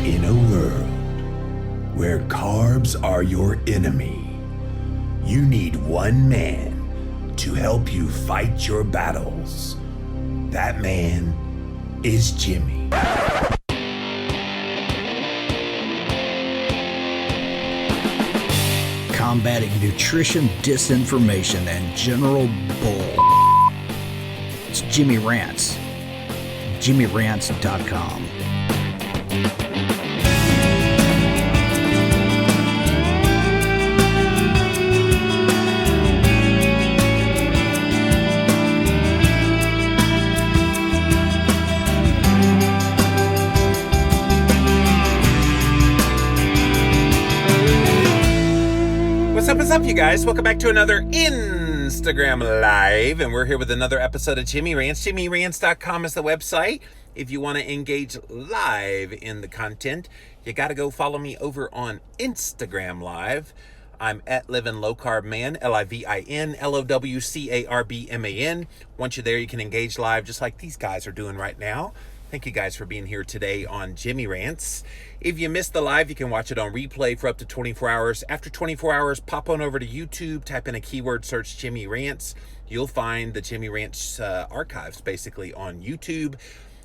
In a world where carbs are your enemy, you need one man to help you fight your battles. That man is Jimmy. Combating nutrition disinformation and general bull. It's Jimmy Rants. JimmyRants.com. What's up, you guys? Welcome back to another Instagram Live, and we're here with another episode of Jimmy Rants. JimmyRants.com is the website. If you want to engage live in the content, you got to go follow me over on Instagram Live. I'm at Living Low Carb Man, LIVIN LOWCARBMAN. Once you're there, you can engage live just like these guys are doing right now. Thank you guys for being here today on Jimmy Rants. If you missed the live, you can watch it on replay for up to 24 hours. After 24 hours, pop on over to YouTube, type in a keyword search Jimmy Rants. You'll find the Jimmy Rants archives basically on YouTube.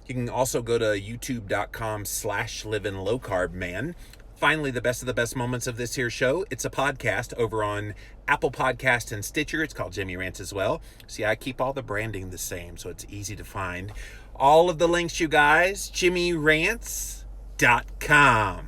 You can also go to youtube.com/livinglowcarbman. Finally, the best of the best moments of this here show. It's a podcast over on Apple Podcast and Stitcher. It's called Jimmy Rants as well. See, I keep all the branding the same, so it's easy to find. All of the links, you guys, JimmyRants.com.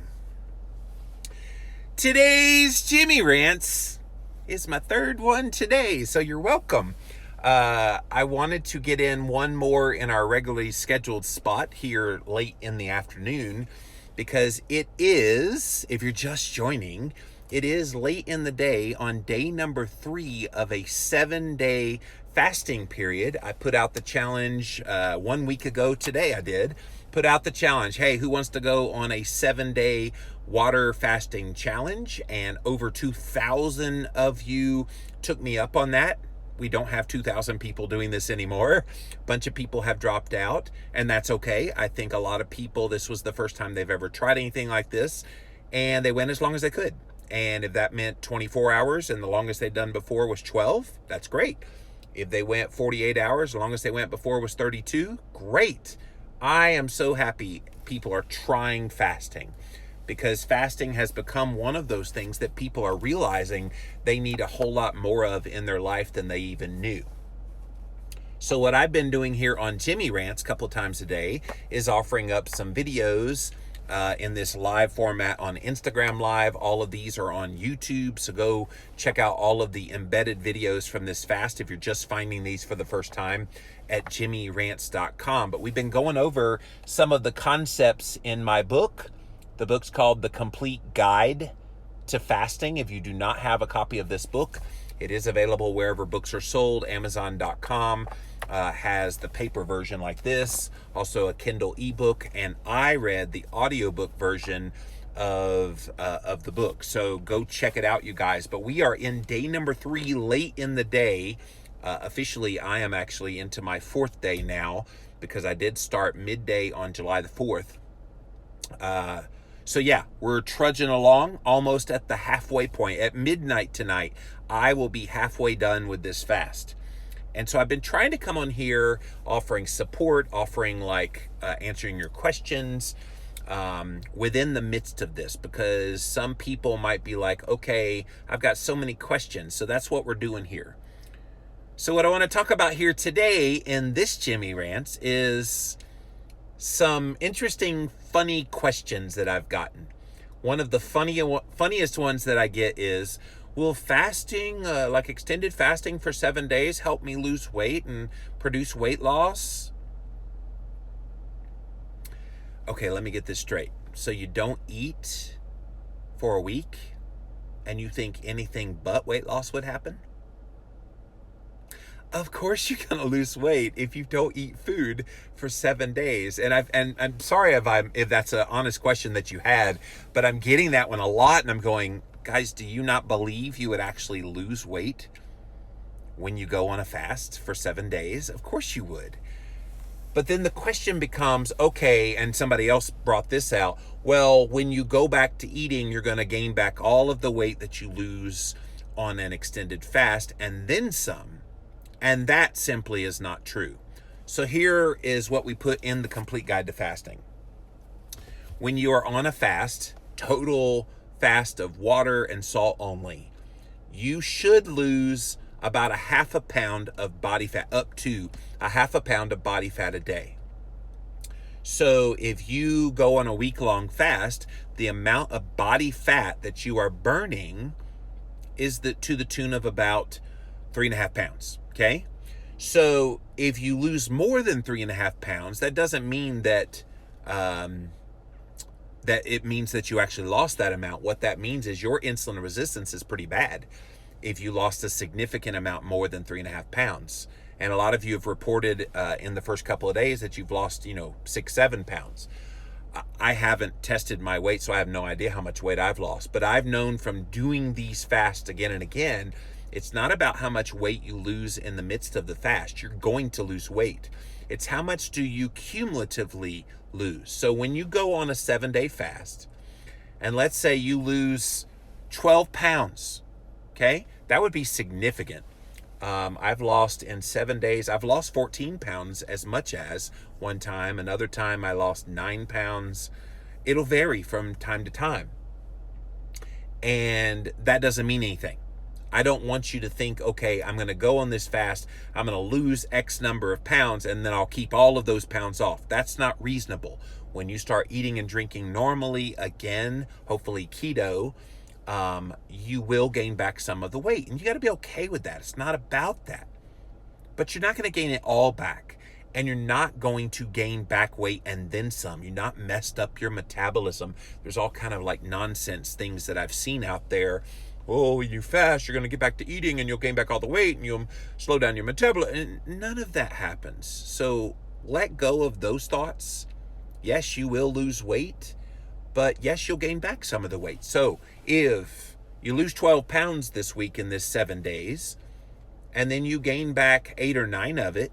Today's Jimmy Rants is my third one today, so you're welcome. I wanted to get in one more in our regularly scheduled spot here late in the afternoon because it is, if you're just joining, it is late in the day on day number 3 of a 7-day fasting period. I put out the challenge 1 week ago today. I did put out the challenge. Hey, who wants to go on a 7-day water fasting challenge? And over 2,000 of you took me up on that. We don't have 2,000 people doing this anymore. A bunch of people have dropped out, and that's okay. I think a lot of people, this was the first time they've ever tried anything like this, and they went as long as they could. And if that meant 24 hours and the longest they'd done before was 12, that's great. If they went 48 hours, the longest they went before was 32, great. I am so happy people are trying fasting because fasting has become one of those things that people are realizing they need a whole lot more of in their life than they even knew. So what I've been doing here on Jimmy Rants a couple of times a day is offering up some videos in this live format on Instagram Live. All of these are on YouTube, so go check out all of the embedded videos from this fast if you're just finding these for the first time at JimmyRants.com. But we've been going over some of the concepts in my book. The book's called The Complete Guide to Fasting. If you do not have a copy of this book, it is available wherever books are sold. Amazon.com has the paper version like this, also a Kindle ebook, and I read the audiobook version of the book. So go check it out, you guys. But we are in day number 3 late in the day. Officially, I am actually into my 4th day now because I did start midday on July the 4th. So yeah, we're trudging along almost at the halfway point. At midnight tonight, I will be halfway done with this fast. And so I've been trying to come on here offering support, offering answering your questions within the midst of this, because some people might be like, okay, I've got so many questions. So that's what we're doing here. So what I want to talk about here today in this Jimmy Rants is some interesting, funny questions that I've gotten. One of the funniest ones that I get is, will fasting, like extended fasting for 7 days, help me lose weight and produce weight loss? Okay, let me get this straight. So you don't eat for a week and you think anything but weight loss would happen? Of course you're gonna lose weight if you don't eat food for 7 days. And I'm sorry if that's an honest question that you had, but I'm getting that one a lot, and I'm going, guys, do you not believe you would actually lose weight when you go on a fast for 7 days? Of course you would. But then the question becomes, okay, and somebody else brought this out, Well, when you go back to eating, you're going to gain back all of the weight that you lose on an extended fast and then some. And that simply is not true. So here is what we put in the complete guide to fasting. When you are on a fast, total fast of water and salt only, you should lose about a half a pound of body fat, up to a half a pound of body fat a day. So if you go on a week-long fast, the amount of body fat that you are burning is to the tune of about 3.5 pounds, okay? So if you lose more than 3.5 pounds, that doesn't mean that that it means that you actually lost that amount. What that means is your insulin resistance is pretty bad if you lost a significant amount more than 3.5 pounds. And a lot of you have reported in the first couple of days that you've lost, 6-7 pounds. I haven't tested my weight, so I have no idea how much weight I've lost. But I've known from doing these fasts again and again, it's not about how much weight you lose in the midst of the fast. You're going to lose weight. It's how much do you cumulatively lose. So when you go on a 7-day fast, and let's say you lose 12 pounds, okay? That would be significant. I've lost in 7 days, I've lost 14 pounds as much as one time. Another time I lost 9 pounds. It'll vary from time to time. And that doesn't mean anything. I don't want you to think, okay, I'm going to go on this fast, I'm going to lose X number of pounds, and then I'll keep all of those pounds off. That's not reasonable. When you start eating and drinking normally again, hopefully keto, you will gain back some of the weight. And you got to be okay with that. It's not about that. But you're not going to gain it all back. And you're not going to gain back weight and then some. You're not messed up your metabolism. There's all kind of like nonsense things that I've seen out there. Oh, when you fast, you're going to get back to eating and you'll gain back all the weight and you'll slow down your metabolism. And none of that happens. So let go of those thoughts. Yes, you will lose weight, but yes, you'll gain back some of the weight. So if you lose 12 pounds this week in this 7 days, and then you gain back 8 or 9 of it,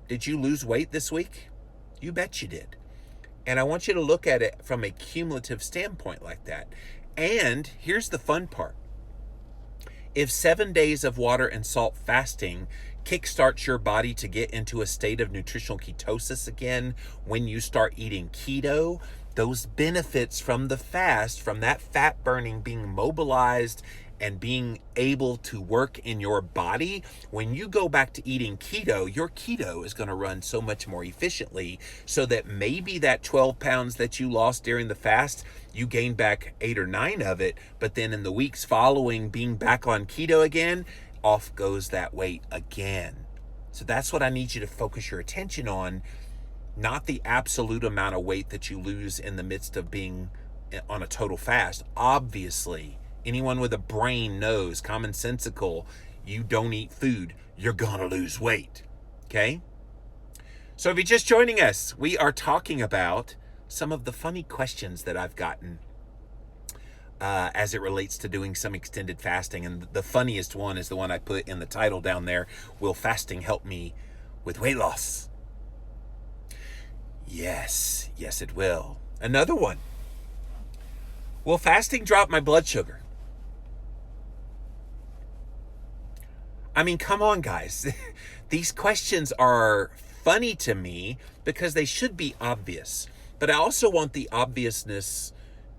did you lose weight this week? You bet you did. And I want you to look at it from a cumulative standpoint like that. And here's the fun part. If 7 days of water and salt fasting kickstarts your body to get into a state of nutritional ketosis again when you start eating keto, those benefits from the fast, from that fat burning being mobilized and being able to work in your body, when you go back to eating keto, your keto is going to run so much more efficiently, so that maybe that 12 pounds that you lost during the fast, you gain back 8 or 9 of it, but then in the weeks following being back on keto again, off goes that weight again. So that's what I need you to focus your attention on, not the absolute amount of weight that you lose in the midst of being on a total fast. Obviously, anyone with a brain knows, commonsensical, you don't eat food, you're gonna lose weight, okay? So if you're just joining us, we are talking about some of the funny questions that I've gotten as it relates to doing some extended fasting. And the funniest one is the one I put in the title down there, Will Fasting Help Me with Weight Loss? Yes, it will. Another one, will fasting drop my blood sugar? I mean, come on, guys. These questions are funny to me because they should be obvious. But I also want the obviousness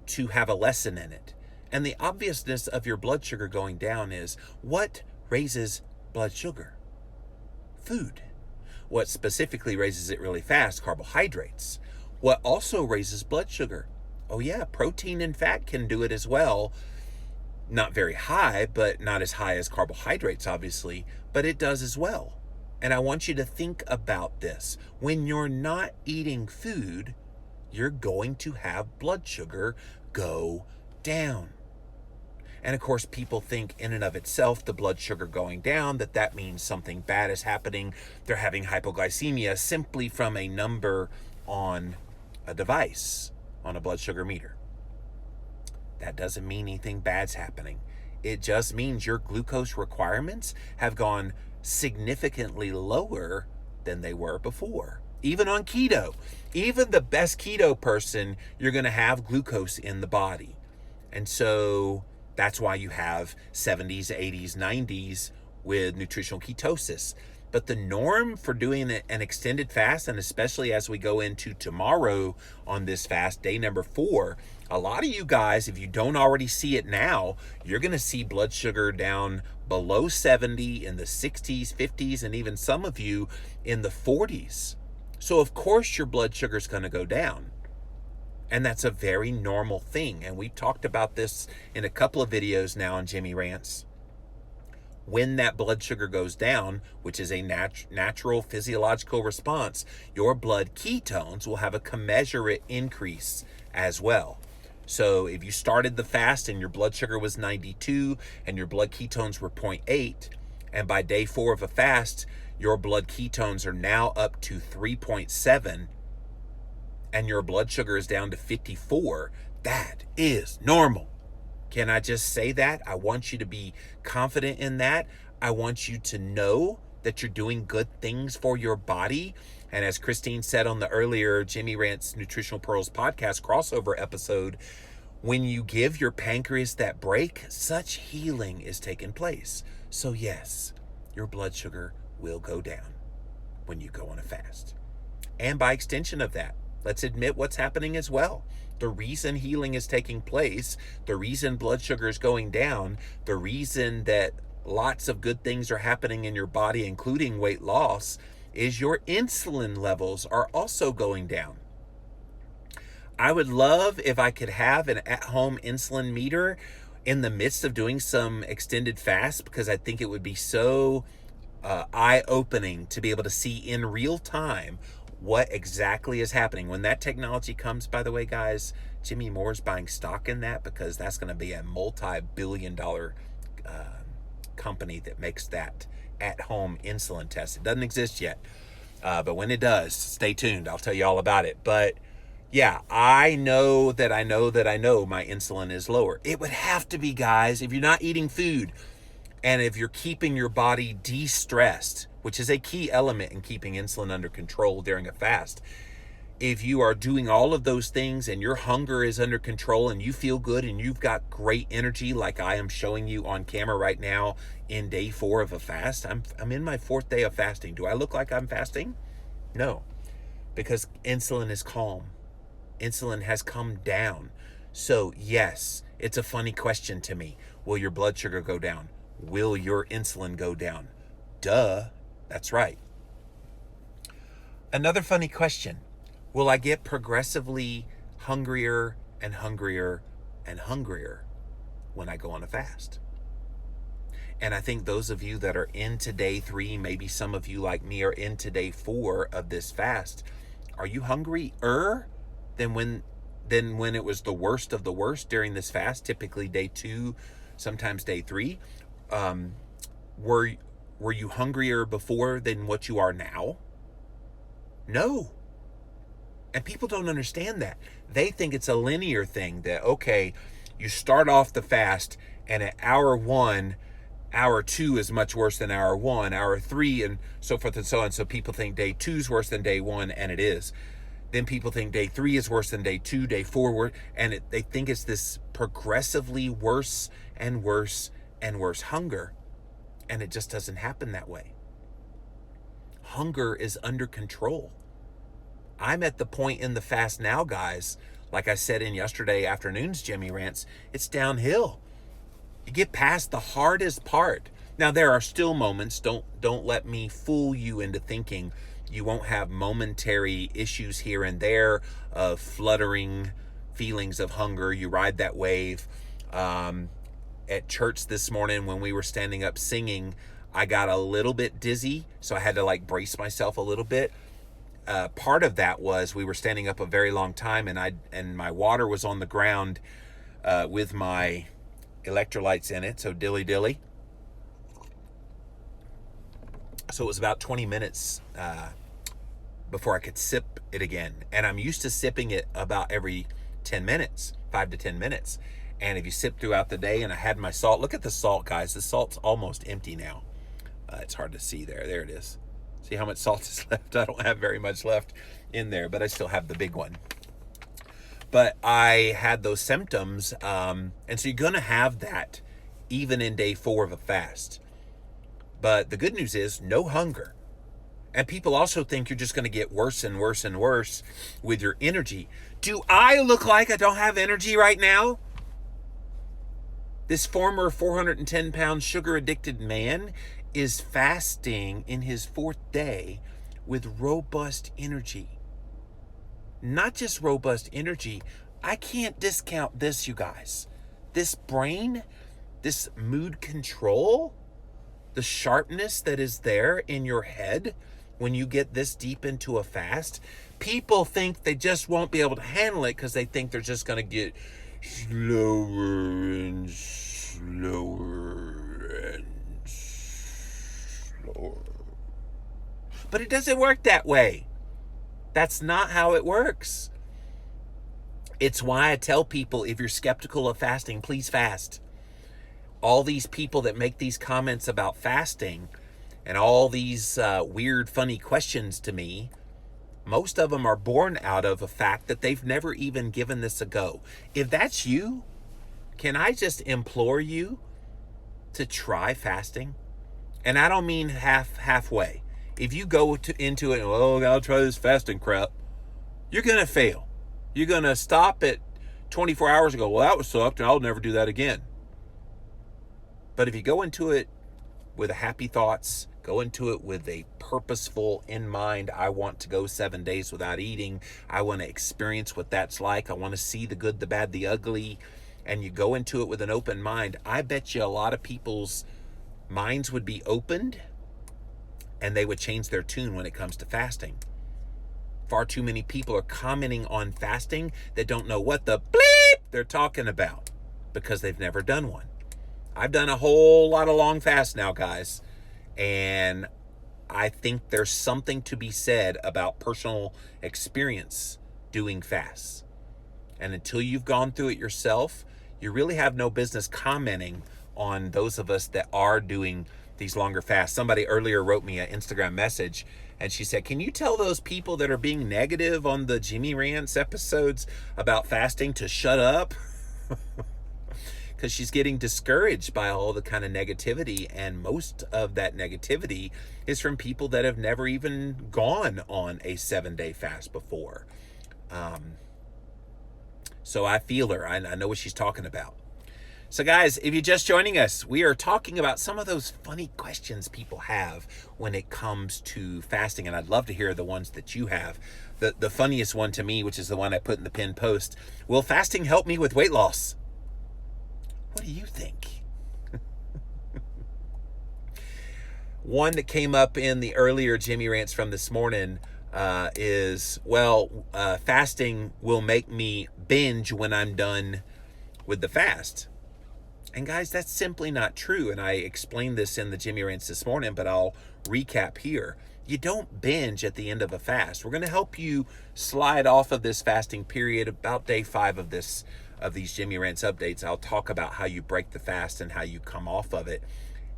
to have a lesson in it. And the obviousness of your blood sugar going down is, what raises blood sugar? Food. What specifically raises it really fast? Carbohydrates. What also raises blood sugar? Oh yeah, protein and fat can do it as well. Not very high, but not as high as carbohydrates, obviously, but it does as well. And I want you to think about this. When you're not eating food, you're going to have blood sugar go down. And of course, people think in and of itself, the blood sugar going down, that means something bad is happening. They're having hypoglycemia simply from a number on a device, on a blood sugar meter. That doesn't mean anything bad's happening. It just means your glucose requirements have gone significantly lower than they were before. even on keto. Even the best keto person, you're going to have glucose in the body. And so that's why you have 70s, 80s, 90s with nutritional ketosis. But the norm for doing an extended fast, and especially as we go into tomorrow on this fast, day number 4, a lot of you guys, if you don't already see it now, you're going to see blood sugar down below 70, in the 60s, 50s, and even some of you in the 40s. So of course your blood sugar is going to go down. And that's a very normal thing. And we've talked about this in a couple of videos now on Jimmy Rants. When that blood sugar goes down, which is a natural physiological response, your blood ketones will have a commensurate increase as well. So if you started the fast and your blood sugar was 92 and your blood ketones were 0.8, and by day 4 of a fast, your blood ketones are now up to 3.7, and your blood sugar is down to 54, that is normal. Can I just say that? I want you to be confident in that. I want you to know that you're doing good things for your body. And as Christine said on the earlier Jimmy Rants Nutritional Pearls podcast crossover episode, when you give your pancreas that break, such healing is taking place. So yes, your blood sugar will go down when you go on a fast. And by extension of that, let's admit what's happening as well. The reason healing is taking place, the reason blood sugar is going down, the reason that lots of good things are happening in your body, including weight loss, is your insulin levels are also going down. I would love if I could have an at-home insulin meter in the midst of doing some extended fast, because I think it would be so eye-opening to be able to see in real time what exactly is happening. When that technology comes, by the way, guys, Jimmy Moore's buying stock in that, because that's going to be a multi-billion-dollar company that makes that at-home insulin test. It doesn't exist yet, but when it does, stay tuned. I'll tell you all about it. But yeah, I know my insulin is lower. It would have to be, guys, if you're not eating food and if you're keeping your body de-stressed, which is a key element in keeping insulin under control during a fast. If you are doing all of those things and your hunger is under control and you feel good and you've got great energy, like I am showing you on camera right now in day 4 of a fast. I'm in my 4th day of fasting. Do I look like I'm fasting? No, because insulin is calm. Insulin has come down. So yes, it's a funny question to me. Will your blood sugar go down? Will your insulin go down? Duh. That's right. Another funny question. Will I get progressively hungrier and hungrier and hungrier when I go on a fast? And I think those of you that are into day 3, maybe some of you like me are into day 4 of this fast, are you hungrier than when it was the worst of the worst during this fast, typically day 2, sometimes day 3? Were you hungrier before than what you are now? No. And people don't understand that. They think it's a linear thing that, okay, you start off the fast and at hour 1, hour 2 is much worse than hour 1, hour 3, and so forth and so on. So people think day 2 is worse than day 1, and it is. Then people think day 3 is worse than day 2, day 4, and they think it's this progressively worse and worse and worse hunger. And it just doesn't happen that way. Hunger is under control. I'm at the point in the fast now, guys, like I said in yesterday afternoon's Jimmy Rants, it's downhill. You get past the hardest part. Now, there are still moments, don't let me fool you into thinking you won't have momentary issues here and there of fluttering feelings of hunger. You ride that wave. At church this morning when we were standing up singing, I got a little bit dizzy, so I had to brace myself a little bit. Part of that was we were standing up a very long time, and my water was on the ground with my electrolytes in it, so dilly. So it was about 20 minutes before I could sip it again. And I'm used to sipping it about every 10 minutes, 5 to 10 minutes. And if you sip throughout the day, and I had my salt, look at the salt, guys. The salt's almost empty now. It's hard to see there. There it is. See how much salt is left? I don't have very much left in there, but I still have the big one. But I had those symptoms, and so you're going to have that even in day 4 of a fast. But the good news is no hunger. And people also think you're just going to get worse and worse and worse with your energy. Do I look like I don't have energy right now? This former 410-pound sugar-addicted man is fasting in his 4th day with robust energy. Not just robust energy. I can't discount this, you guys. This brain, this mood control, the sharpness that is there in your head when you get this deep into a fast. People think they just won't be able to handle it because they think they're just going to get slower and slower and slower. But it doesn't work that way. That's not how it works. It's why I tell people, if you're skeptical of fasting, please fast. All these people that make these comments about fasting and all these weird, funny questions to me, most of them are born out of a fact that they've never even given this a go. If that's you, can I just implore you to try fasting? And I don't mean halfway. If you go into it, oh, I'll try this fasting crap, you're going to fail. You're going to stop at 24 hours and go, well, that was sucked, and I'll never do that again. But if you go into it with happy thoughts, go into it with a purposeful in mind, I want to go 7 days without eating. I want to experience what that's like. I want to see the good, the bad, the ugly. And you go into it with an open mind. I bet you a lot of people's minds would be opened and they would change their tune when it comes to fasting. Far too many people are commenting on fasting that don't know what the bleep they're talking about because they've never done one. I've done a whole lot of long fasts now, guys, and I think there's something to be said about personal experience doing fasts. And until you've gone through it yourself, you really have no business commenting on those of us that are doing these longer fasts. Somebody earlier wrote me an Instagram message and she said, can you tell those people that are being negative on the Jimmy Rants episodes about fasting to shut up? Because she's getting discouraged by all the kind of negativity, and most of that negativity is from people that have never even gone on a 7-day fast before. So I feel her. I know what she's talking about. So guys, if you're just joining us, we are talking about some of those funny questions people have when it comes to fasting, and I'd love to hear the ones that you have. The funniest one to me, which is the one I put in the pinned post, will fasting help me with weight loss? What do you think? One that came up in the earlier Jimmy Rants from this morning is, fasting will make me binge when I'm done with the fast. And guys, that's simply not true. And I explained this in the Jimmy Rants this morning, but I'll recap here. You don't binge at the end of a fast. We're going to help you slide off of this fasting period about day 5 of these Jimmy Rants updates. I'll talk about how you break the fast and how you come off of it.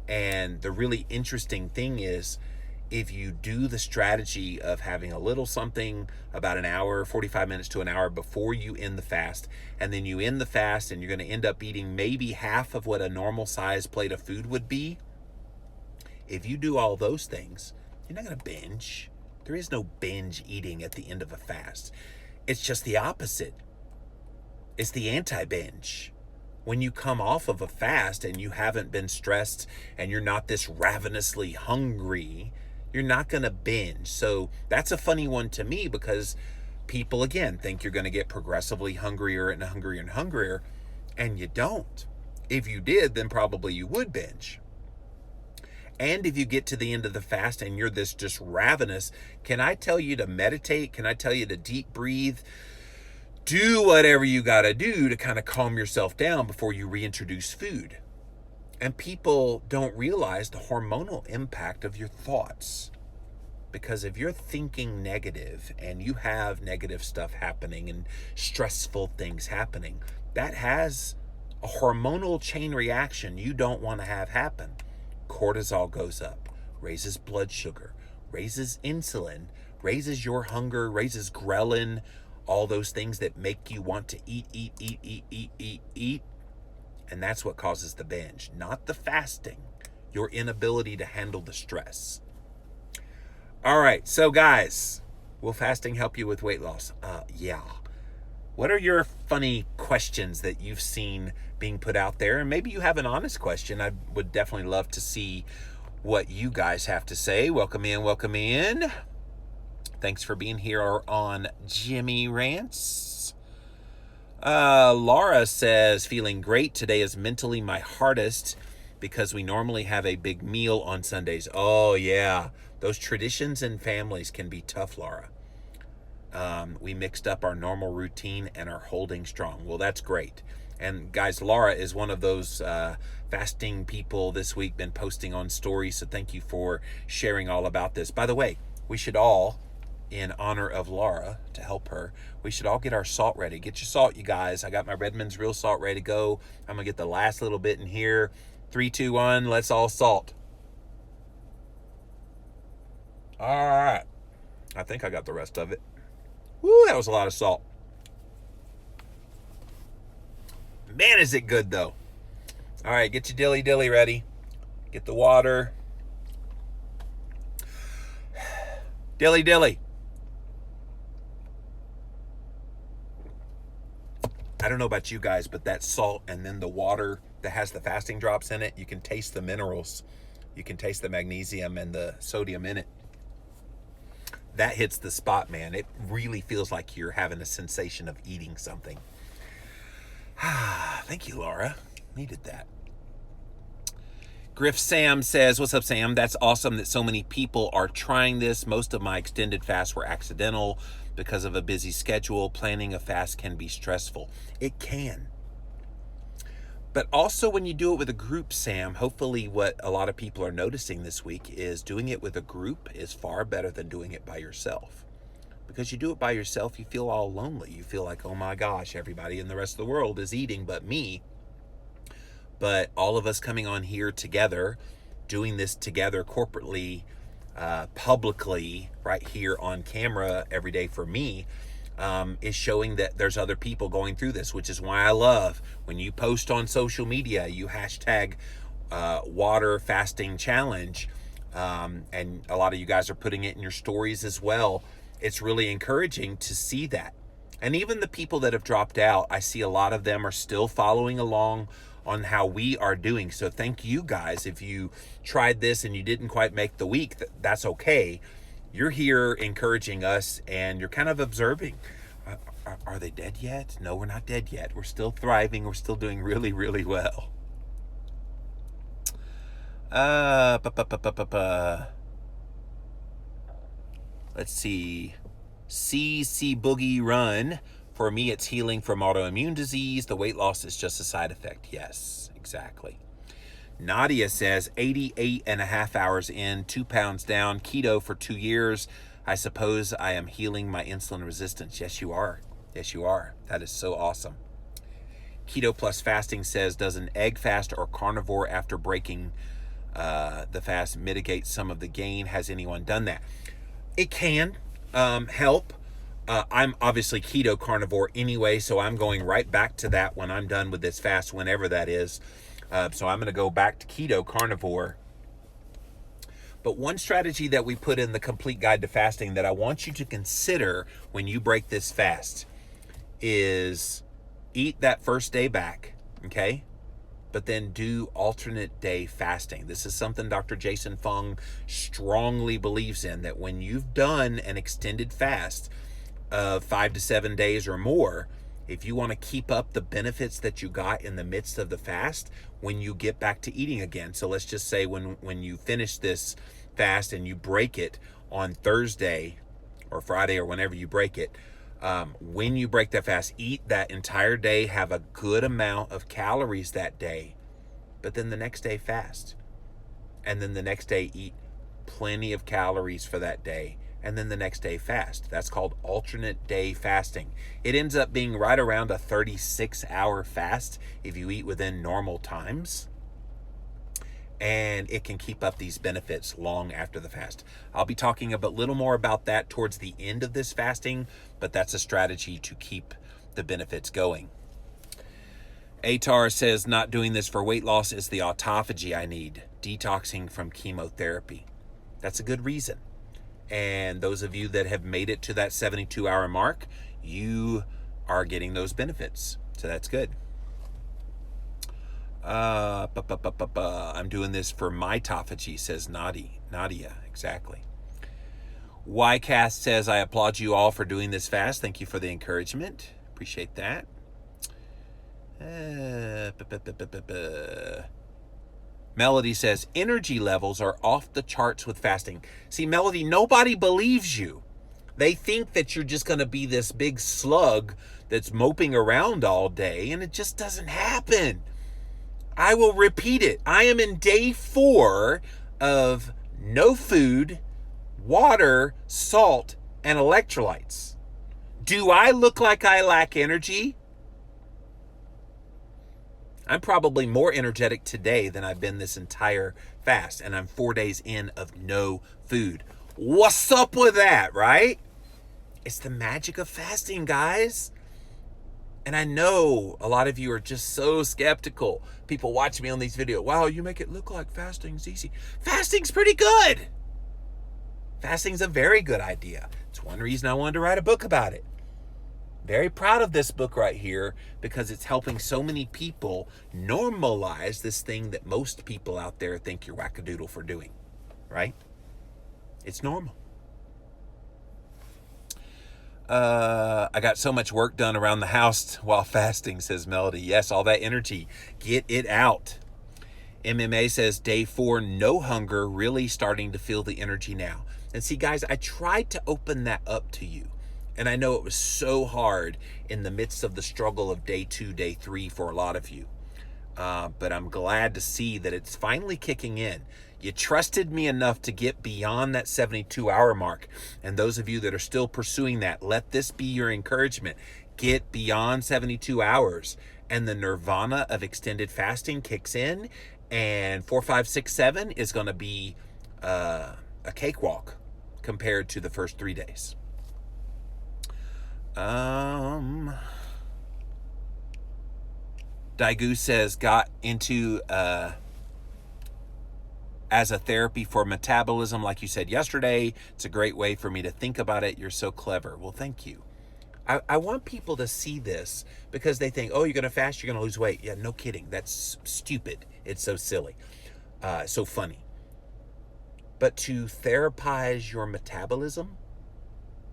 And the really interesting thing is, if you do the strategy of having a little something about an hour, 45 minutes to an hour before you end the fast, and then you end the fast and you're going to end up eating maybe half of what a normal size plate of food would be. If you do all those things, you're not going to binge. There is no binge eating at the end of a fast. It's just the opposite. It's the anti-binge. When you come off of a fast and you haven't been stressed and you're not this ravenously hungry, you're not going to binge. So that's a funny one to me, because people, again, think you're going to get progressively hungrier and hungrier and hungrier, and you don't. If you did, then probably you would binge. And if you get to the end of the fast and you're this just ravenous, can I tell you to meditate? Can I tell you to deep breathe? Do whatever you got to do to kind of calm yourself down before you reintroduce food. And people don't realize the hormonal impact of your thoughts. Because if you're thinking negative and you have negative stuff happening and stressful things happening, that has a hormonal chain reaction you don't want to have happen. Cortisol goes up, raises blood sugar, raises insulin, raises your hunger, raises ghrelin, all those things that make you want to eat. And that's what causes the binge, not the fasting, your inability to handle the stress. All right, so guys, will fasting help you with weight loss? Yeah. What are your funny questions that you've seen being put out there? And maybe you have an honest question. I would definitely love to see what you guys have to say. Welcome in, welcome in. Thanks for being here on Jimmy Rants. Laura says, feeling great. Today is mentally my hardest because we normally have a big meal on Sundays. Oh, yeah. Those traditions and families can be tough, Laura. We mixed up our normal routine and are holding strong. Well, that's great. And guys, Laura is one of those fasting people this week, been posting on stories. So thank you for sharing all about this. By the way, we should all, in honor of Laura, to help her, we should all get our salt ready. Get your salt, you guys. I got my Redmond's real salt ready to go. I'm going to get the last little bit in here. 3, 2, 1, let's all salt. All right. I think I got the rest of it. Woo, that was a lot of salt. Man, is it good, though. All right, get your dilly ready. Get the water. Dilly. I don't know about you guys, but that salt and then the water that has the fasting drops in it, you can taste the minerals. You can taste the magnesium and the sodium in it. That hits the spot, man. It really feels like you're having a sensation of eating something. Thank you, Laura. Needed that. Griff Sam says, what's up, Sam? That's awesome that so many people are trying this. Most of my extended fasts were accidental because of a busy schedule. Planning a fast can be stressful. It can. But also when you do it with a group, Sam, hopefully what a lot of people are noticing this week is doing it with a group is far better than doing it by yourself. Because you do it by yourself, you feel all lonely. You feel like, oh my gosh, everybody in the rest of the world is eating but me. But all of us coming on here together, doing this together corporately, publicly, right here on camera every day for me, is showing that there's other people going through this, which is why I love when you post on social media, you hashtag water fasting challenge, and a lot of you guys are putting it in your stories as well. It's really encouraging to see that. And even the people that have dropped out, I see a lot of them are still following along on how we are doing. So thank you guys. If you tried this and you didn't quite make the week, that's okay. You're here encouraging us and you're kind of observing. Are they dead yet? No, we're not dead yet. We're still thriving. We're still doing really, really well. Let's see. CC Boogie Run. For me, it's healing from autoimmune disease. The weight loss is just a side effect. Yes, exactly. Nadia says 88 and a half hours in, 2 pounds down, keto for 2 years. I suppose I am healing my insulin resistance. Yes, you are. Yes, you are. That is so awesome. Keto Plus Fasting says, does an egg fast or carnivore after breaking the fast mitigate some of the gain? Has anyone done that? It can help. I'm obviously keto carnivore anyway, so I'm going right back to that when I'm done with this fast, whenever that is. So I'm going to go back to keto carnivore. But one strategy that we put in the Complete Guide to Fasting that I want you to consider when you break this fast is eat that first day back, okay? But then do alternate day fasting. This is something Dr. Jason Fung strongly believes in, that when you've done an extended fast of 5 to 7 days or more, if you want to keep up the benefits that you got in the midst of the fast, when you get back to eating again. So let's just say when you finish this fast and you break it on Thursday or Friday or whenever you break it, when you break that fast, eat that entire day, have a good amount of calories that day, but then the next day fast. And then the next day eat plenty of calories for that day. And then the next day fast. That's called alternate day fasting. It ends up being right around a 36-hour fast if you eat within normal times. and it can keep up these benefits long after the fast. I'll be talking a little more about that towards the end of this fasting, but that's a strategy to keep the benefits going. Atar says, not doing this for weight loss is the autophagy I need, detoxing from chemotherapy. That's a good reason. And those of you that have made it to that 72-hour mark, you are getting those benefits. So that's good. I'm doing this for mitophagy, says Nadia. Exactly. YCast says, I applaud you all for doing this fast. Thank you for the encouragement. Appreciate that. Melody says, energy levels are off the charts with fasting. See, Melody, nobody believes you. They think that you're just going to be this big slug that's moping around all day, and it just doesn't happen. I will repeat it. I am in day 4 of no food, water, salt, and electrolytes. Do I look like I lack energy? I'm probably more energetic today than I've been this entire fast, and I'm 4 days in of no food. What's up with that, right? It's the magic of fasting, guys. And I know a lot of you are just so skeptical. People watch me on these videos. Wow, you make it look like fasting's easy. Fasting's pretty good. Fasting's a very good idea. It's one reason I wanted to write a book about it. Very proud of this book right here because it's helping so many people normalize this thing that most people out there think you're wackadoodle for doing, right? It's normal. I got so much work done around the house while fasting, says Melody. Yes, all that energy, get it out. MMA says, day 4, no hunger, really starting to feel the energy now. And see, guys, I tried to open that up to you. And I know it was so hard in the midst of the struggle of day 2, day 3 for a lot of you. But I'm glad to see that it's finally kicking in. You trusted me enough to get beyond that 72-hour mark. And those of you that are still pursuing that, let this be your encouragement. Get beyond 72 hours and the nirvana of extended fasting kicks in. And 4, 5, 6, 7 is going to be a cakewalk compared to the first 3 days. Daegu says, got into as a therapy for metabolism, like you said yesterday. It's a great way for me to think about it. You're so clever. Well, thank you. I want people to see this because they think, oh, you're going to fast, you're going to lose weight. Yeah, no kidding. That's stupid. It's so silly. So funny. But to therapize your metabolism,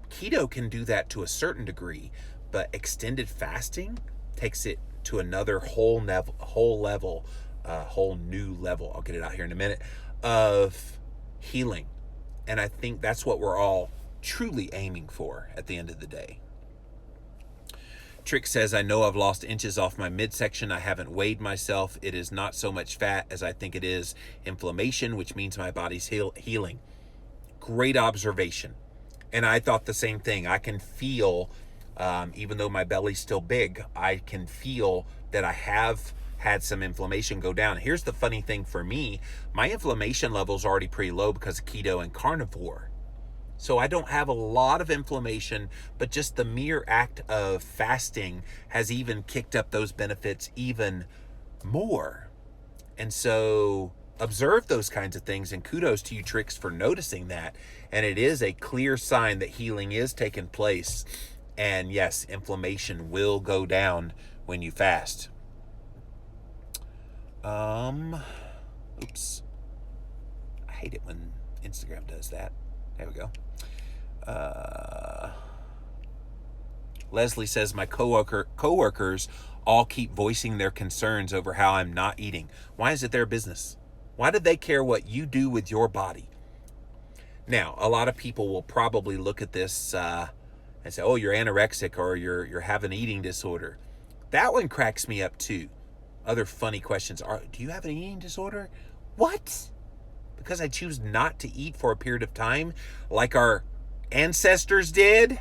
keto can do that to a certain degree, but extended fasting takes it to another whole new level, I'll get it out here in a minute, of healing. And I think that's what we're all truly aiming for at the end of the day. Trick says, I know I've lost inches off my midsection. I haven't weighed myself. It is not so much fat as I think it is inflammation, which means my body's healing. Great observation. And I thought the same thing. I can feel, even though my belly's still big, I can feel that I have had some inflammation go down. Here's the funny thing for me. My inflammation level's already pretty low because of keto and carnivore. So I don't have a lot of inflammation, but just the mere act of fasting has even kicked up those benefits even more. And so observe those kinds of things, and kudos to you, Tricks, for noticing that. And it is a clear sign that healing is taking place. And yes, inflammation will go down when you fast. Oops. I hate it when Instagram does that. There we go. Leslie says, my coworkers all keep voicing their concerns over how I'm not eating. Why is it their business? Why do they care what you do with your body? Now, a lot of people will probably look at this and say, oh, you're anorexic or you're having an eating disorder. That one cracks me up too. Other funny questions are, do you have an eating disorder? What? Because I choose not to eat for a period of time like our ancestors did?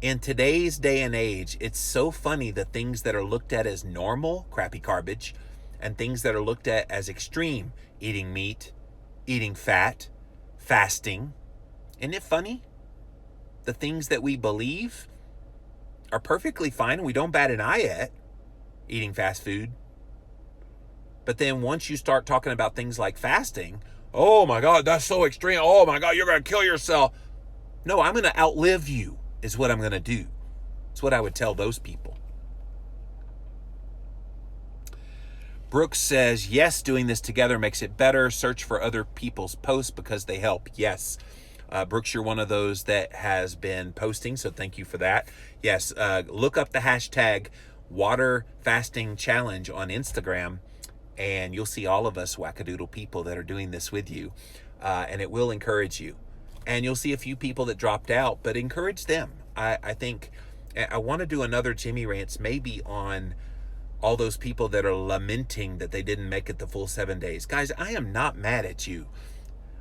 In today's day and age, it's so funny the things that are looked at as normal, crappy garbage, and things that are looked at as extreme: eating meat, eating fat, fasting. Isn't it funny? The things that we believe are perfectly fine and we don't bat an eye at, eating fast food. But then once you start talking about things like fasting, oh my God, that's so extreme. Oh my God, you're going to kill yourself. No, I'm going to outlive you is what I'm going to do. It's what I would tell those people. Brooks says, yes, doing this together makes it better. Search for other people's posts because they help. Yes. Brooks, you're one of those that has been posting, so thank you for that. Yes, look up the hashtag Water Fasting Challenge on Instagram, and you'll see all of us wackadoodle people that are doing this with you, and it will encourage you. And you'll see a few people that dropped out, but encourage them. I think I want to do another Jimmy Rants maybe on all those people that are lamenting that they didn't make it the full 7 days. Guys, I am not mad at you.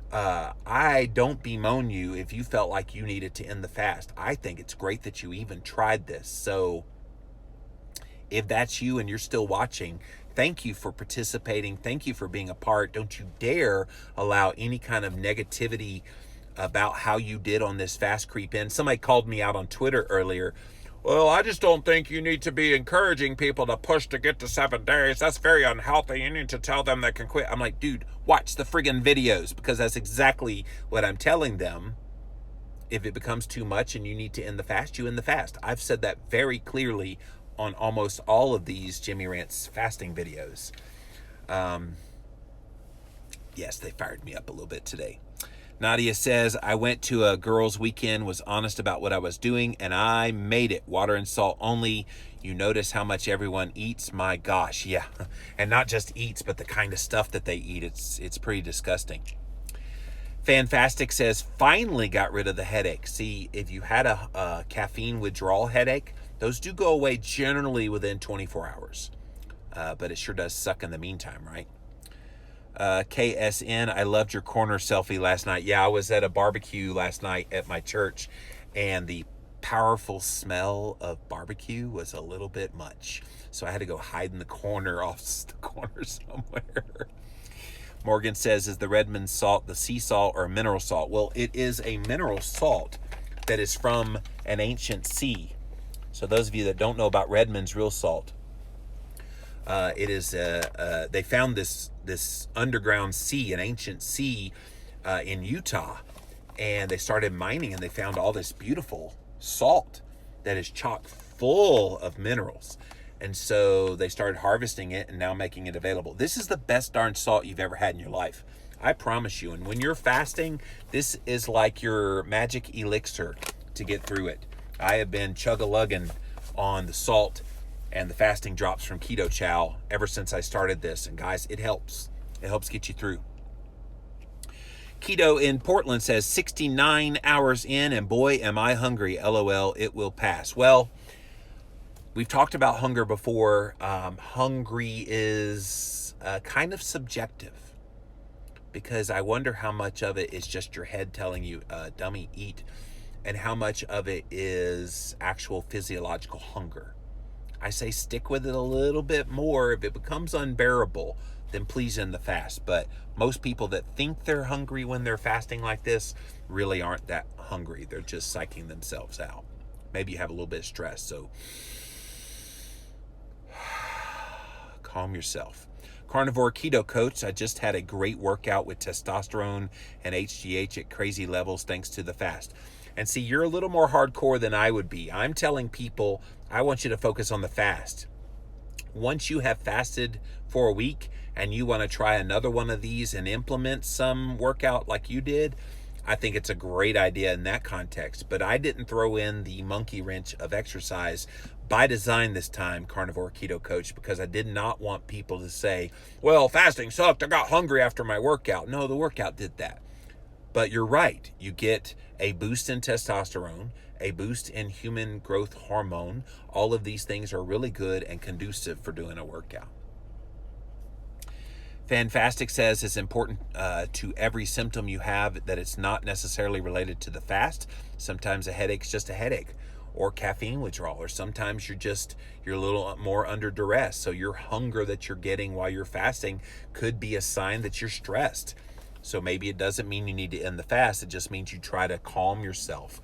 I don't bemoan you if you felt like you needed to end the fast. I think it's great that you even tried this. So if that's you and you're still watching, thank you for participating. Thank you for being a part. Don't you dare allow any kind of negativity about how you did on this fast creep in. Somebody called me out on Twitter earlier. Well, I just don't think you need to be encouraging people to push to get to 7 days. That's very unhealthy. You need to tell them they can quit. I'm like, dude, watch the friggin' videos, because that's exactly what I'm telling them. If it becomes too much and you need to end the fast, you end the fast. I've said that very clearly on almost all of these Jimmy Rants fasting videos. Yes, they fired me up a little bit today. Nadia says, I went to a girls' weekend, was honest about what I was doing, and I made it. Water and salt only. You notice how much everyone eats? My gosh, yeah. And not just eats, but the kind of stuff that they eat. It's pretty disgusting. Fantastic says, finally got rid of the headache. See, if you had a caffeine withdrawal headache, those do go away generally within 24 hours. But it sure does suck in the meantime, right? KSN, I loved your corner selfie last night. Yeah, I was at a barbecue last night at my church, and the powerful smell of barbecue was a little bit much. So I had to go hide in the corner off the corner somewhere. Morgan says, is the Redmond salt the sea salt or a mineral salt? Well, it is a mineral salt that is from an ancient sea. So those of you that don't know about Redmond's real salt, it is they found this underground sea, an ancient sea in Utah, and they started mining and they found all this beautiful salt that is chock full of minerals. And so they started harvesting it and now making it available. This is the best darn salt you've ever had in your life. I promise you. And when you're fasting, this is like your magic elixir to get through it. I have been chug-a-lugging on the salt and the fasting drops from Keto Chow ever since I started this. And guys, it helps. It helps get you through. Keto in Portland says 69 hours in and boy, am I hungry. LOL, it will pass. Well, we've talked about hunger before. Hungry is kind of subjective, because I wonder how much of it is just your head telling you, dummy, eat, and how much of it is actual physiological hunger. I say stick with it a little bit more. If it becomes unbearable, then please end the fast. But most people that think they're hungry when they're fasting like this really aren't that hungry. They're just psyching themselves out. Maybe you have a little bit of stress, so calm yourself. Carnivore Keto Coach, I just had a great workout with testosterone and HGH at crazy levels thanks to the fast. And see, you're a little more hardcore than I would be. I'm telling people, I want you to focus on the fast. Once you have fasted for a week and you want to try another one of these and implement some workout like you did, I think it's a great idea in that context. But I didn't throw in the monkey wrench of exercise by design this time, Carnivore Keto Coach, because I did not want people to say, well, fasting sucked. I got hungry after my workout. No, the workout did that. But you're right. You get a boost in testosterone, a boost in human growth hormone. All of these things are really good and conducive for doing a workout. Fantastic says it's important to every symptom you have that it's not necessarily related to the fast. Sometimes a headache's just a headache, or caffeine withdrawal, or sometimes you're a little more under duress. So your hunger that you're getting while you're fasting could be a sign that you're stressed. So maybe it doesn't mean you need to end the fast. It just means you try to calm yourself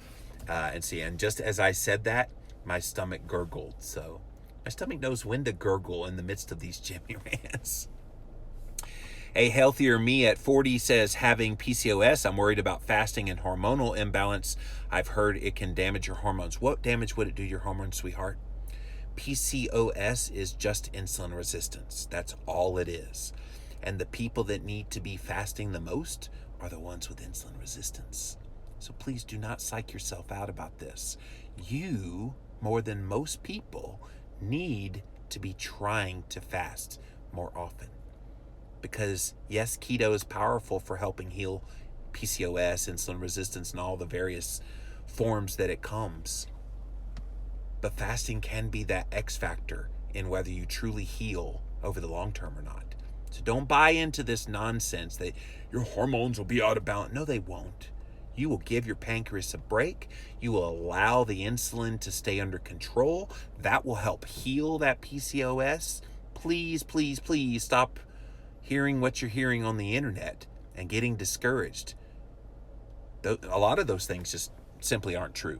and see. And just as I said that, my stomach gurgled. So my stomach knows when to gurgle in the midst of these Jimmy rants. A healthier me at 40 says, having PCOS, I'm worried about fasting and hormonal imbalance. I've heard it can damage your hormones. What damage would it do your hormones, sweetheart? PCOS is just insulin resistance. That's all it is. And the people that need to be fasting the most are the ones with insulin resistance. So please do not psych yourself out about this. You, more than most people, need to be trying to fast more often. Because yes, keto is powerful for helping heal PCOS, insulin resistance, and all the various forms that it comes. But fasting can be that X factor in whether you truly heal over the long term or not. So don't buy into this nonsense that your hormones will be out of balance. No, they won't. You will give your pancreas a break. You will allow the insulin to stay under control. That will help heal that PCOS. Please, please, please stop hearing what you're hearing on the internet and getting discouraged. A lot of those things just simply aren't true.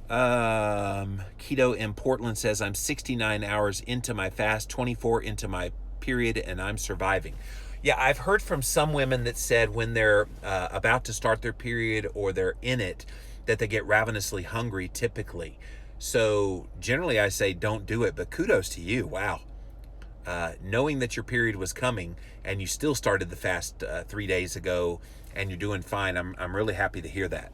Keto in Portland says, I'm 69 hours into my fast, 24 into my period, and I'm surviving. Yeah, I've heard from some women that said when they're about to start their period or they're in it, that they get ravenously hungry typically. So generally I say don't do it, but kudos to you. Wow. Knowing that your period was coming and you still started the fast 3 days ago and you're doing fine, I'm really happy to hear that.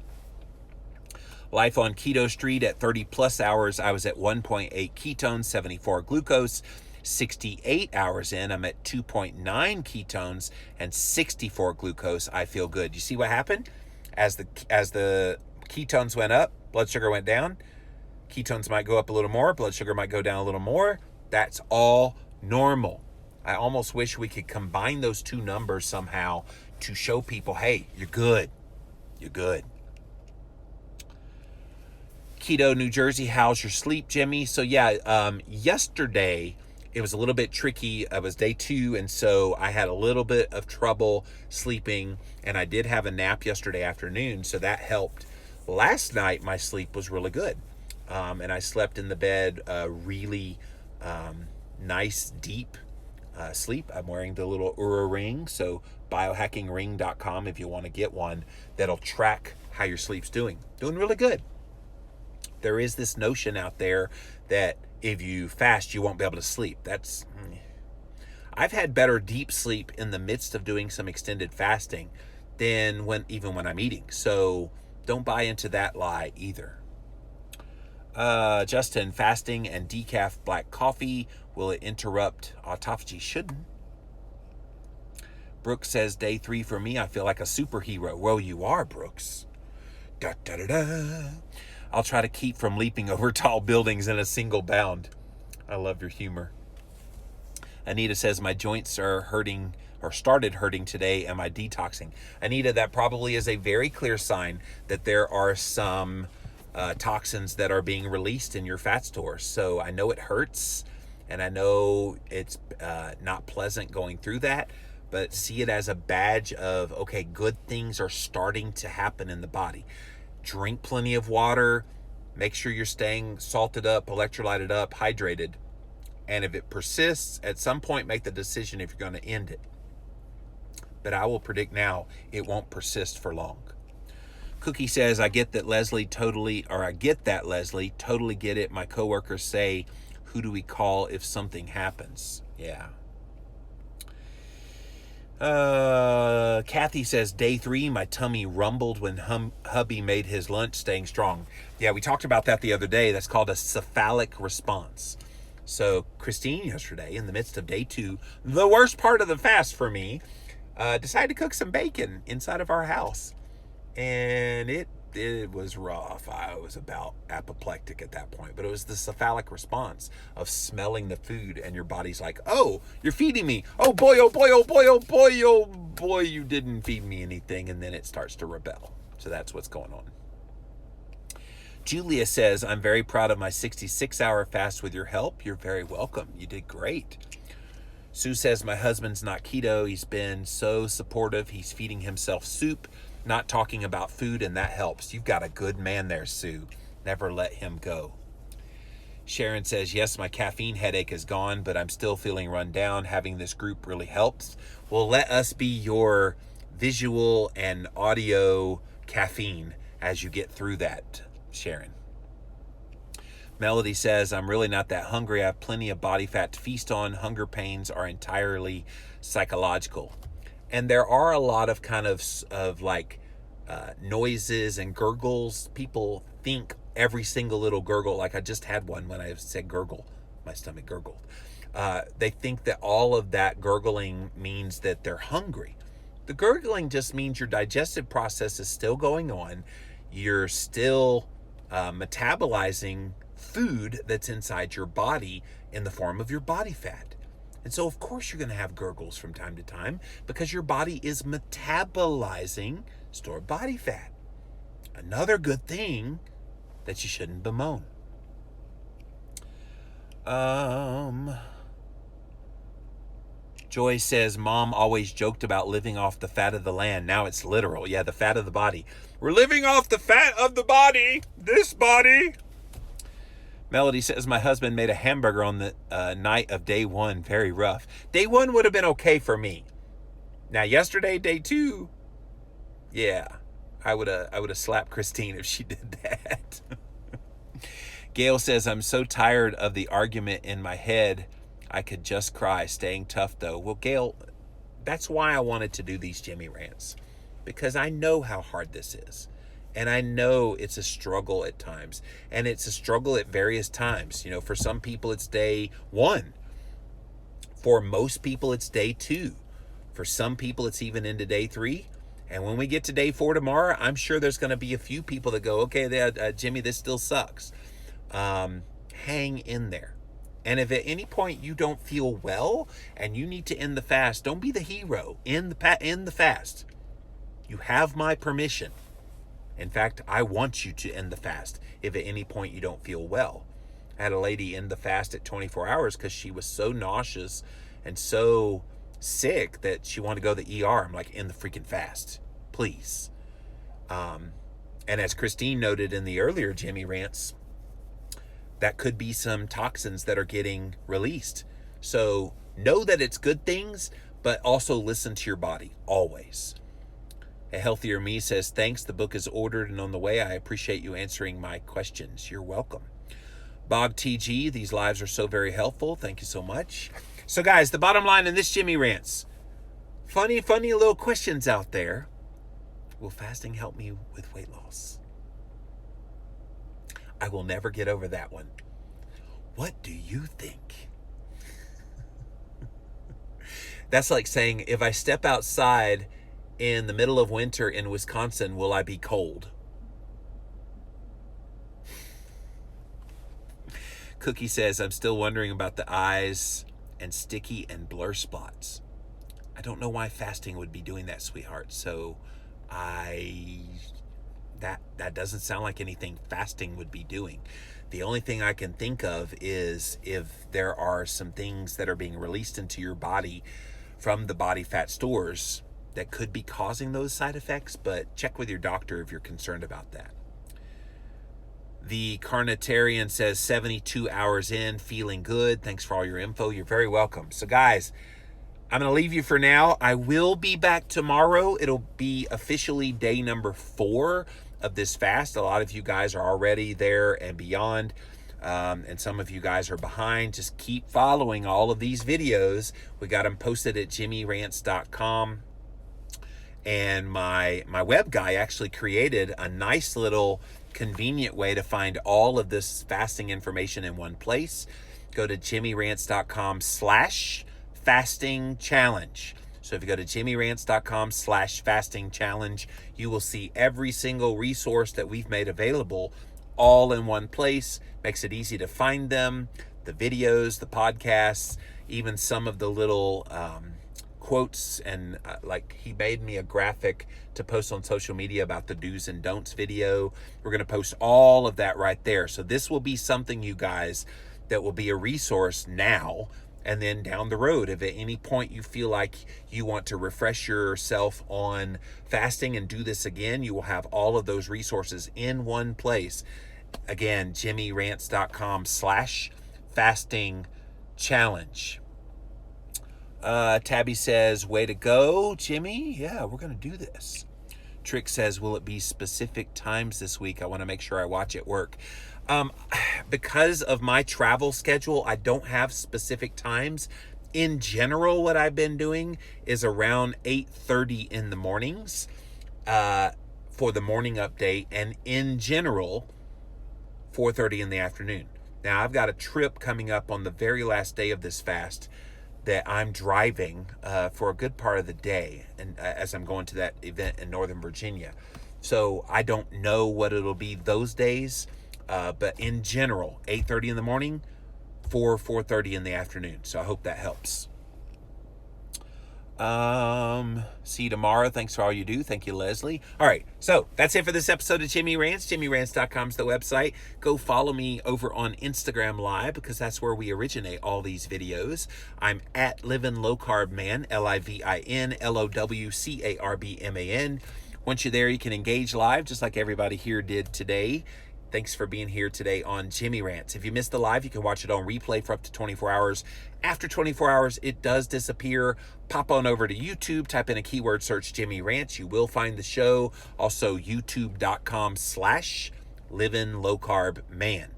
Life on Keto Street at 30 plus hours, I was at 1.8 ketones, 74 glucose. 68 hours in, I'm at 2.9 ketones and 64 glucose. I feel good. You see what happened? As the ketones went up, blood sugar went down. Ketones might go up a little more, blood sugar might go down a little more. That's all normal. I almost wish we could combine those two numbers somehow to show people, hey, you're good. You're good. Keto, New Jersey, how's your sleep, Jimmy? So yeah, yesterday it was a little bit tricky. It was day 2, and so I had a little bit of trouble sleeping, and I did have a nap yesterday afternoon, so that helped. Last night, my sleep was really good, and I slept in the bed really nice, deep sleep. I'm wearing the little Oura ring, so biohackingring.com if you want to get one that'll track how your sleep's doing. Doing really good. There is this notion out there that if you fast, you won't be able to sleep. I've had better deep sleep in the midst of doing some extended fasting than even when I'm eating. So don't buy into that lie either. Justin, fasting and decaf black coffee, will it interrupt autophagy? Shouldn't. Brooks says, day 3 for me, I feel like a superhero. Well, you are, Brooks. Da, da, da, da. I'll try to keep from leaping over tall buildings in a single bound. I love your humor. Anita says, my joints are hurting or started hurting today. Am I detoxing? Anita, that probably is a very clear sign that there are some toxins that are being released in your fat stores. So I know it hurts, and I know it's not pleasant going through that, but see it as a badge of, okay, good things are starting to happen in the body. Drink plenty of water. Make sure you're staying salted up, electrolyted up, hydrated. And if it persists, at some point, make the decision if you're going to end it. But I will predict now, it won't persist for long. Cookie says, I get that, Leslie. Totally get it. My coworkers say, who do we call if something happens? Yeah. Kathy says, day 3, my tummy rumbled when hubby made his lunch, staying strong. Yeah, we talked about that the other day. That's called a cephalic response. So Christine yesterday, in the midst of day 2, the worst part of the fast for me, decided to cook some bacon inside of our house. And it was rough. I was about apoplectic at that point, but it was the cephalic response of smelling the food and your body's like, oh, you're feeding me. Oh boy, oh boy, oh boy, oh boy, oh boy, you didn't feed me anything. And then it starts to rebel. So that's what's going on. Julia says, I'm very proud of my 66-hour fast with your help. You're very welcome. You did great. Sue says, my husband's not keto. He's been so supportive. He's feeding himself soup, not talking about food, and that helps. You've got a good man there, Sue. Never let him go. Sharon says, yes, my caffeine headache is gone, but I'm still feeling run down. Having this group really helps. Well, let us be your visual and audio caffeine as you get through that, Sharon. Melody says, I'm really not that hungry. I have plenty of body fat to feast on. Hunger pains are entirely psychological. And there are a lot of kind of noises and gurgles. People think every single little gurgle, like I just had one when I said gurgle, my stomach gurgled. They think that all of that gurgling means that they're hungry. The gurgling just means your digestive process is still going on. You're still metabolizing food that's inside your body in the form of your body fat. And so, of course, you're going to have gurgles from time to time because your body is metabolizing stored body fat. Another good thing that you shouldn't bemoan. Joy says, Mom always joked about living off the fat of the land. Now it's literal. Yeah, the fat of the body. We're living off the fat of the body. This body. Melody says, my husband made a hamburger on the night of day 1. Very rough. Day 1 would have been okay for me. Now, yesterday, day 2, yeah, I would have slapped Christine if she did that. Gail says, I'm so tired of the argument in my head. I could just cry. Staying tough, though. Well, Gail, that's why I wanted to do these Jimmy rants, because I know how hard this is. And I know it's a struggle at times. And it's a struggle at various times. You know, for some people, it's day 1. For most people, it's day 2. For some people, it's even into day 3. And when we get to day 4 tomorrow, I'm sure there's going to be a few people that go, okay, Jimmy, this still sucks. Hang in there. And if at any point you don't feel well and you need to end the fast, don't be the hero. End the fast. You have my permission. In fact, I want you to end the fast if at any point you don't feel well. I had a lady end the fast at 24 hours because she was so nauseous and so sick that she wanted to go to the ER. I'm like, end the freaking fast, please. And as Christine noted in the earlier Jimmy rants, that could be some toxins that are getting released. So know that it's good things, but also listen to your body always. A Healthier Me says, thanks, the book is ordered and on the way. I appreciate you answering my questions. You're welcome. Bog TG, these lives are so very helpful. Thank you so much. So guys, the bottom line in this Jimmy Rants, funny little questions out there. Will fasting help me with weight loss? I will never get over that one. What do you think? That's like saying, if I step outside in the middle of winter in Wisconsin, will I be cold? Cookie says, I'm still wondering about the eyes and sticky and blur spots. I don't know why fasting would be doing that, sweetheart. So that doesn't sound like anything fasting would be doing. The only thing I can think of is if there are some things that are being released into your body from the body fat stores that could be causing those side effects, but check with your doctor if you're concerned about that. The Carnitarian says 72 hours in, feeling good. Thanks for all your info. You're very welcome. So guys, I'm going to leave you for now. I will be back tomorrow. It'll be officially day number 4 of this fast. A lot of you guys are already there and beyond. And some of you guys are behind. Just keep following all of these videos. We got them posted at jimmyrants.com. And my web guy actually created a nice little convenient way to find all of this fasting information in one place. Go to jimmyrants.com/fasting challenge. So if you go to jimmyrants.com/fasting challenge, you will see every single resource that we've made available all in one place. Makes it easy to find them, the videos, the podcasts, even some of the little quotes and like he made me a graphic to post on social media about the do's and don'ts video. We're going to post all of that right there. So this will be something, you guys, that will be a resource now. And then down the road, if at any point you feel like you want to refresh yourself on fasting and do this again, you will have all of those resources in one place. Again, jimmyrants.com/fasting challenge. Tabby says, way to go, Jimmy. Yeah, we're going to do this. Trick says, will it be specific times this week? I want to make sure I watch it work. Because of my travel schedule, I don't have specific times. In general, what I've been doing is around 8:30 in the mornings for the morning update, and in general, 4:30 in the afternoon. Now, I've got a trip coming up on the very last day of this fast that I'm driving for a good part of the day, and as I'm going to that event in Northern Virginia. So I don't know what it'll be those days, but in general, 8:30 in the morning, 4:30 in the afternoon. So I hope that helps. See you tomorrow. Thanks for all you do. Thank you, Leslie. All right, so that's it for this episode of Jimmy Rants. JimmyRants.com is the website. Go follow me over on Instagram Live, because that's where we originate all these videos. I'm at Livin' Low Carb Man, LIVIN LOWCARBMAN. Once you're there, you can engage live just like everybody here did today. Thanks for being here today on Jimmy Rants. If you missed the live, you can watch it on replay for up to 24 hours. After 24 hours, it does disappear. Pop on over to YouTube, type in a keyword search Jimmy Rants. You will find the show. Also, youtube.com/Livin' Low Carb Man.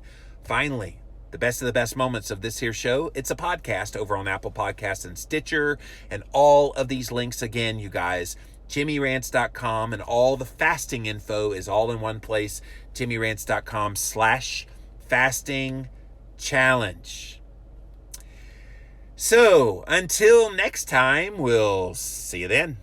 Finally, the best of the best moments of this here show, it's a podcast over on Apple Podcasts and Stitcher. And all of these links, again, you guys, JimmyRants.com, and all the fasting info is all in one place. JimmyRants.com/fasting challenge. So until next time, we'll see you then.